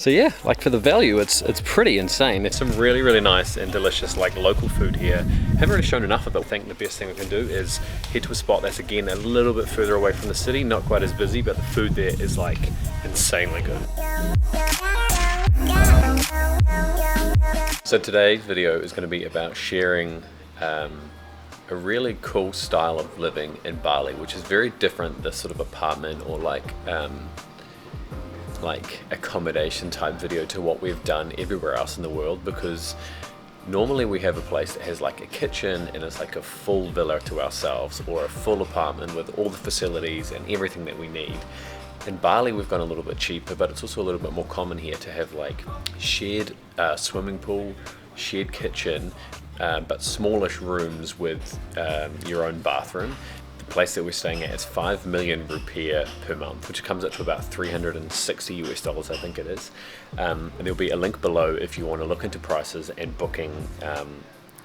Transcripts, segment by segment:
So yeah, like for the value, it's pretty insane. There's some really, really nice and delicious like local food here. Haven't really shown enough of it. I think the best thing we can do is head to a spot that's again a little bit further away from the city, not quite as busy, but the food there is like insanely good. So today's video is going to be about sharing a really cool style of living in Bali, which is very different, this sort of apartment or like accommodation type video to what we've done everywhere else in the world, because normally we have a place that has like a kitchen and it's like a full villa to ourselves, or a full apartment with all the facilities and everything that we need. In Bali we've gone a little bit cheaper, but it's also a little bit more common here to have like shared swimming pool, shared kitchen, but smallish rooms with your own bathroom. The place that we're staying at is 5 million rupiah per month, which comes up to about 360 US dollars, I think it is. And there'll be a link below if you want to look into prices and booking.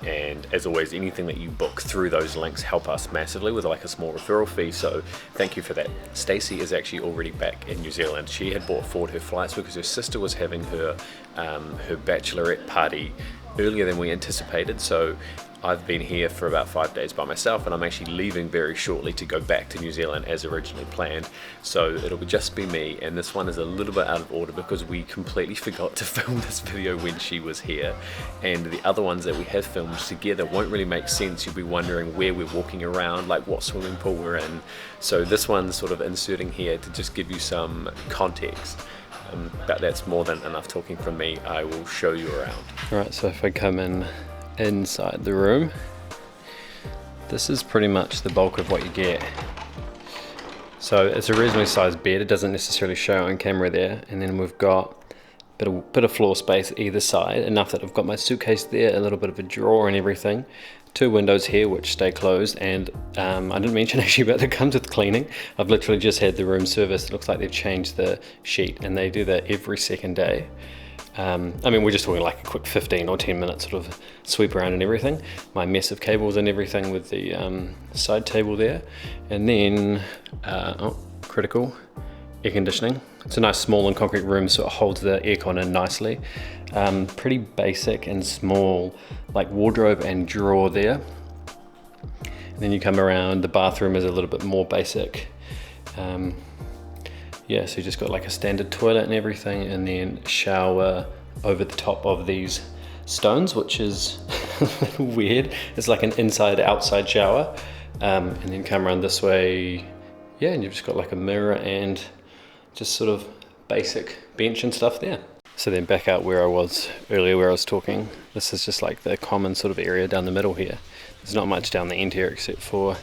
And as always, anything that you book through those links help us massively with like a small referral fee, so thank you for that. Stacey is actually already back in New Zealand. She had bought forward her flights because her sister was having her bachelorette party earlier than we anticipated, so I've been here for about 5 days by myself, and I'm actually leaving very shortly to go back to New Zealand as originally planned. So it'll just be me, and this one is a little bit out of order because we completely forgot to film this video when she was here, and the other ones that we have filmed together won't really make sense. You'll be wondering where we're walking around, like what swimming pool we're in. So this one's sort of inserting here to just give you some context. But that's more than enough talking from me. I will show you around. Alright, so if I come in inside the room, this is pretty much the bulk of what you get. So it's a reasonably sized bed. It doesn't necessarily show on camera there, and then we've got a bit of floor space either side, enough that I've got my suitcase there, a little bit of a drawer and everything. 2 windows here which stay closed, and I didn't mention actually about that comes with cleaning. I've literally just had the room serviced. It looks like they've changed the sheet, and they do that every second day. I mean, we're just talking like a quick 15 or 10 minute sort of sweep around and everything. My mess of cables and everything with the side table there. And then, critical, air conditioning. It's a nice small and concrete room, so it holds the aircon in nicely. Pretty basic and small, like wardrobe and drawer there. And then you come around, the bathroom is a little bit more basic. Yeah, so you just got like a standard toilet and everything, and then shower over the top of these stones, which is a little weird. It's like an inside-outside shower. And then come around this way, yeah, and you've just got like a mirror and just sort of basic bench and stuff there. So then back out where I was earlier, where I was talking, this is just like the common sort of area down the middle here. There's not much down the end here except for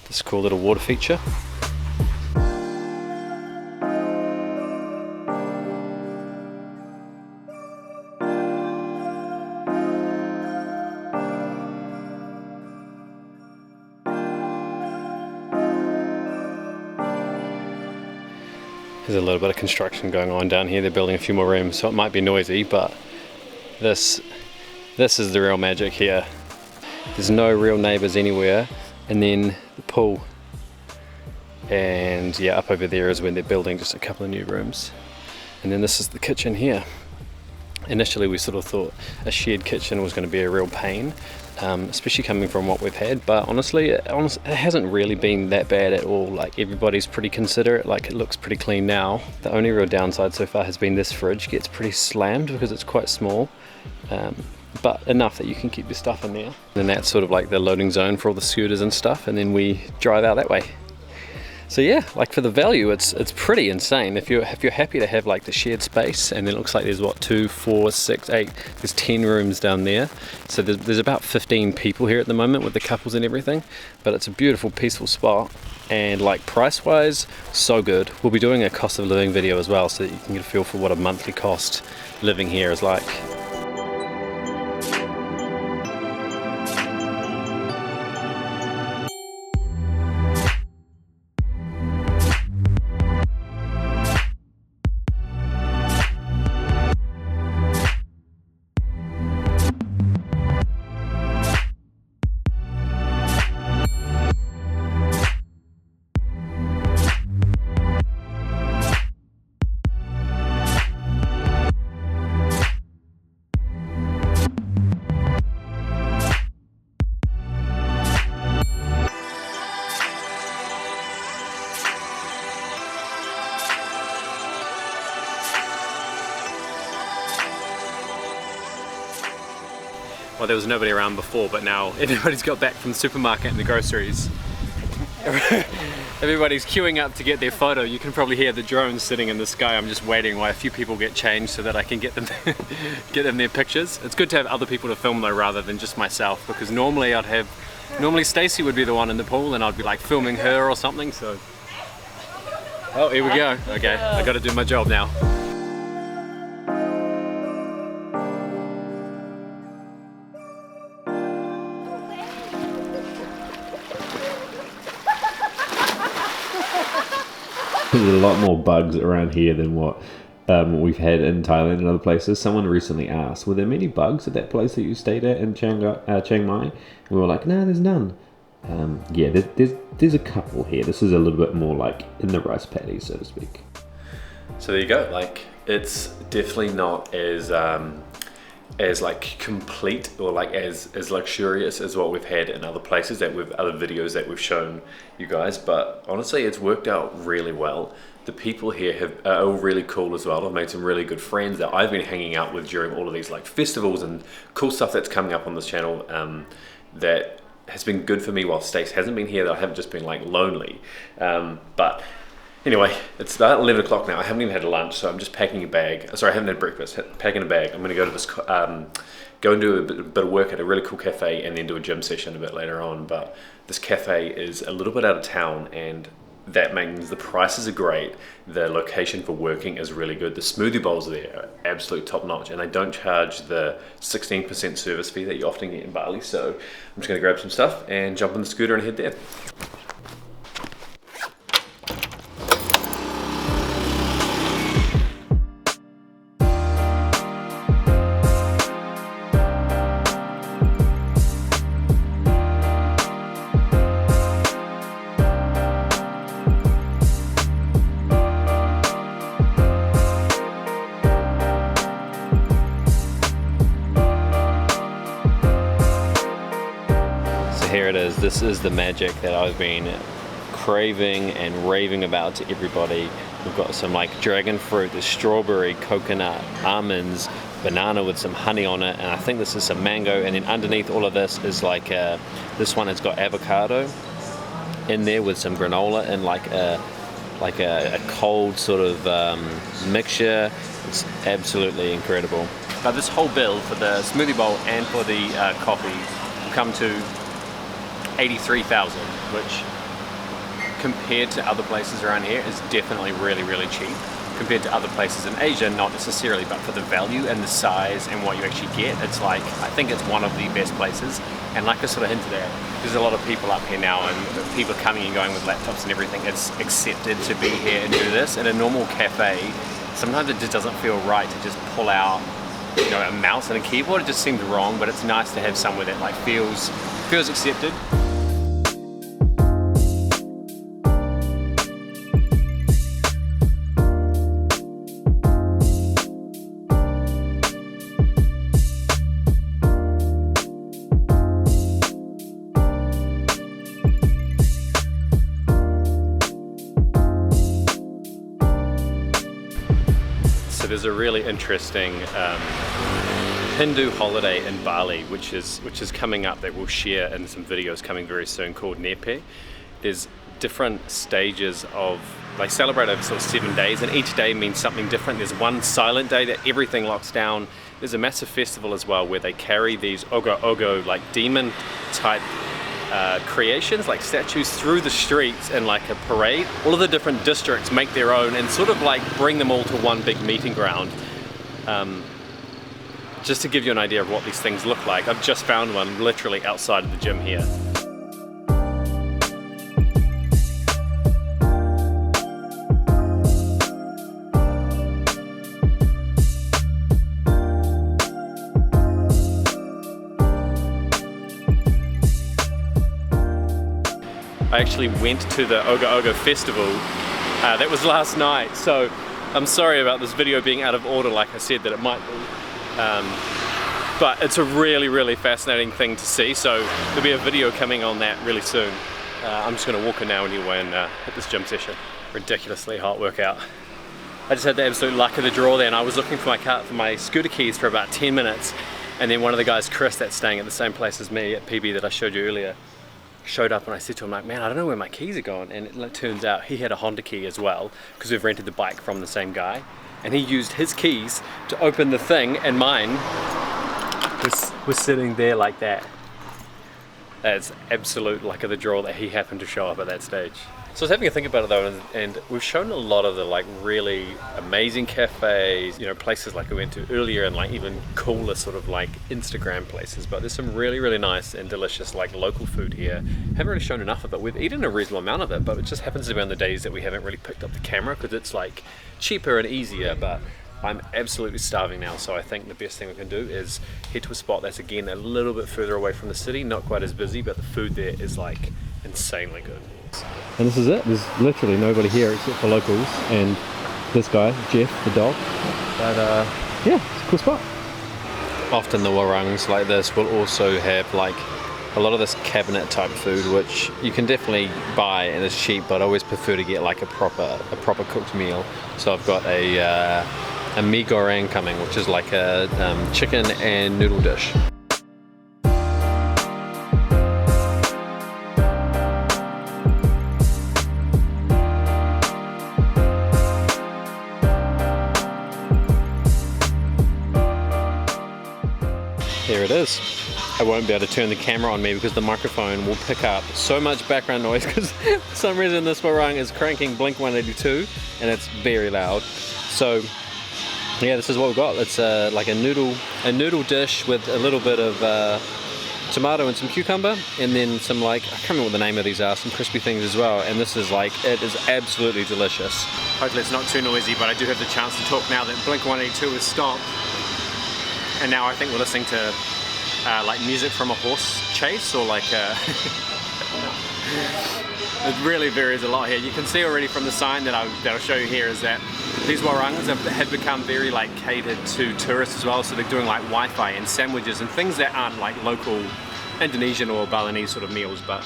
this cool little water feature. There's a little bit of construction going on down here. They're building a few more rooms, so it might be noisy, but this is the real magic here. There's no real neighbors anywhere, and then the pool. And yeah, up over there is when they're building just a couple of new rooms. And then this is the kitchen here. Initially we sort of thought a shared kitchen was going to be a real pain, especially coming from what we've had, but honestly it hasn't really been that bad at all. Like, everybody's pretty considerate, like it looks pretty clean now. The only real downside so far has been this fridge gets pretty slammed because it's quite small, but enough that you can keep your stuff in there. And that's sort of like the loading zone for all the scooters and stuff, and then we drive out that way. So yeah, like for the value, it's pretty insane. If you're happy to have like the shared space, and then it looks like there's what, 2, 4, 6, 8, there's 10 rooms down there. So there's about 15 people here at the moment with the couples and everything, but it's a beautiful, peaceful spot. And like price wise, so good. We'll be doing a cost of living video as well, so that you can get a feel for what a monthly cost living here is like. Well, there was nobody around before, but now everybody's got back from the supermarket and the groceries. Everybody's queuing up to get their photo. You can probably hear the drones sitting in the sky. I'm just waiting while a few people get changed so that I can get them get them their pictures. It's good to have other people to film though rather than just myself, because normally Stacey would be the one in the pool and I'd be like filming her or something, so. Oh, here we go. Okay, I gotta do my job now. There's a lot more bugs around here than what we've had in Thailand and other places. Someone recently asked, were there many bugs at that place that you stayed at in Chiang Mai? And we were like, no, there's none. Yeah, there's a couple here. This is a little bit more like in the rice paddy, so to speak. So there you go. Like, it's definitely not as like complete or like as luxurious as what we've had in other places other videos that we've shown you guys, but honestly it's worked out really well. The people here are all really cool as well. I've made some really good friends that I've been hanging out with during all of these like festivals and cool stuff that's coming up on this channel, that has been good for me while Stacey hasn't been here, that I haven't just been like lonely. But anyway, it's about 11 o'clock now. I haven't even had lunch, so I'm just packing a bag. Sorry, I haven't had breakfast. Packing a bag. I'm going to go to this, go and do a bit of work at a really cool cafe, and then do a gym session a bit later on. But this cafe is a little bit out of town, and that means the prices are great. The location for working is really good. The smoothie bowls there are absolute top notch, and they don't charge the 16% service fee that you often get in Bali. So I'm just going to grab some stuff and jump on the scooter and head there. Here it is. This is the magic that I've been craving and raving about to everybody. We've got some like dragon fruit, there's strawberry, coconut, almonds, banana with some honey on it, and I think this is some mango, and then underneath all of this is like this one has got avocado in there with some granola and like a cold sort of mixture. It's absolutely incredible. But this whole bill for the smoothie bowl and for the coffee will come to 83,000, which compared to other places around here is definitely really, really cheap. Compared to other places in Asia, not necessarily, but for the value and the size and what you actually get, it's like, I think it's one of the best places. And like I sort of hinted at, there's a lot of people up here now, and people are coming and going with laptops and everything. It's accepted to be here and do this. In a normal cafe, sometimes it just doesn't feel right to just pull out, you know, a mouse and a keyboard. It just seems wrong, but it's nice to have somewhere that like feels accepted. So there's a really interesting Hindu holiday in Bali, which is coming up, that we'll share in some videos coming very soon, called Nepe. There's different stages of, they celebrate over sort of 7 days, and each day means something different. There's one silent day that everything locks down. There's a massive festival as well where they carry these ogo like demon type creations, like statues, through the streets in like a parade. All of the different districts make their own and sort of like bring them all to one big meeting ground. Just to give you an idea of what these things look like, I've just found one literally outside of the gym here. I actually went to the Ogo festival, that was last night, so I'm sorry about this video being out of order like I said that it might be. But it's a really fascinating thing to see, so there'll be a video coming on that really soon. I'm just going to walk in now anyway and hit this gym session. Ridiculously hot workout. I just had the absolute luck of the draw there, and I was looking for my scooter keys for about 10 minutes, And then one of the guys, Chris, that's staying at the same place as me at PB that I showed you earlier, showed up, and I said to him, like, man, I don't know where my keys are going. And it turns out he had a Honda key as well, because we've rented the bike from the same guy, and he used his keys to open the thing, and mine was sitting there like that. That's absolute luck of the draw that he happened to show up at that stage. So I was having a think about it though, and we've shown a lot of the like really amazing cafes, you know, places like we went to earlier, and like even cooler sort of like Instagram places, but there's some really, really nice and delicious like local food here. Haven't really shown enough of it. We've eaten a reasonable amount of it, but it just happens to be on the days that we haven't really picked up the camera, because it's like cheaper and easier. But I'm absolutely starving now, so I think the best thing we can do is head to a spot that's again a little bit further away from the city, not quite as busy, but the food there is like insanely good. And this is it. There's literally nobody here except for locals and this guy, Jeff, the dog. But yeah, it's a cool spot. Often the warangs like this will also have like a lot of this cabinet type food, which you can definitely buy and it's cheap, but I always prefer to get like a proper cooked meal. So I've got a mee goreng coming, which is like a chicken and noodle dish. Here it is. I won't be able to turn the camera on me because the microphone will pick up so much background noise, because for some reason this warang is cranking Blink 182 and it's very loud. So yeah, this is what we've got. It's like a noodle dish with a little bit of tomato and some cucumber, and then some like, I can't remember what the name of these are, some crispy things as well. And this is like, it is absolutely delicious. Hopefully it's not too noisy, but I do have the chance to talk now that Blink 182 has stopped. And now I think we're listening to like music from a horse chase, or like it really varies a lot here. You can see already from the sign that I'll show you here is that these warangs have become very like catered to tourists as well. So they're doing like Wi-Fi and sandwiches and things that aren't like local Indonesian or Balinese sort of meals. But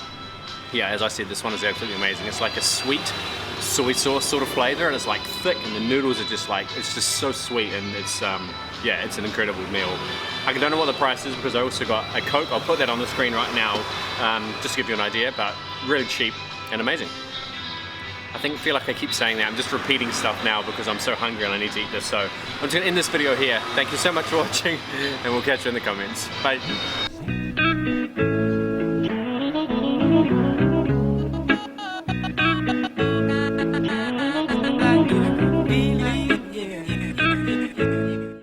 yeah, as I said, this one is absolutely amazing. It's like a sweet soy sauce sort of flavor, and it's like thick, and the noodles are just like, it's just so sweet, and it's yeah, it's an incredible meal. I don't know what the price is because I also got a Coke. I'll put that on the screen right now, just to give you an idea, but really cheap and amazing. I feel like I keep saying that. I'm just repeating stuff now because I'm so hungry and I need to eat this. So I'm just gonna end this video here. Thank you so much for watching, and we'll catch you in the comments. Bye.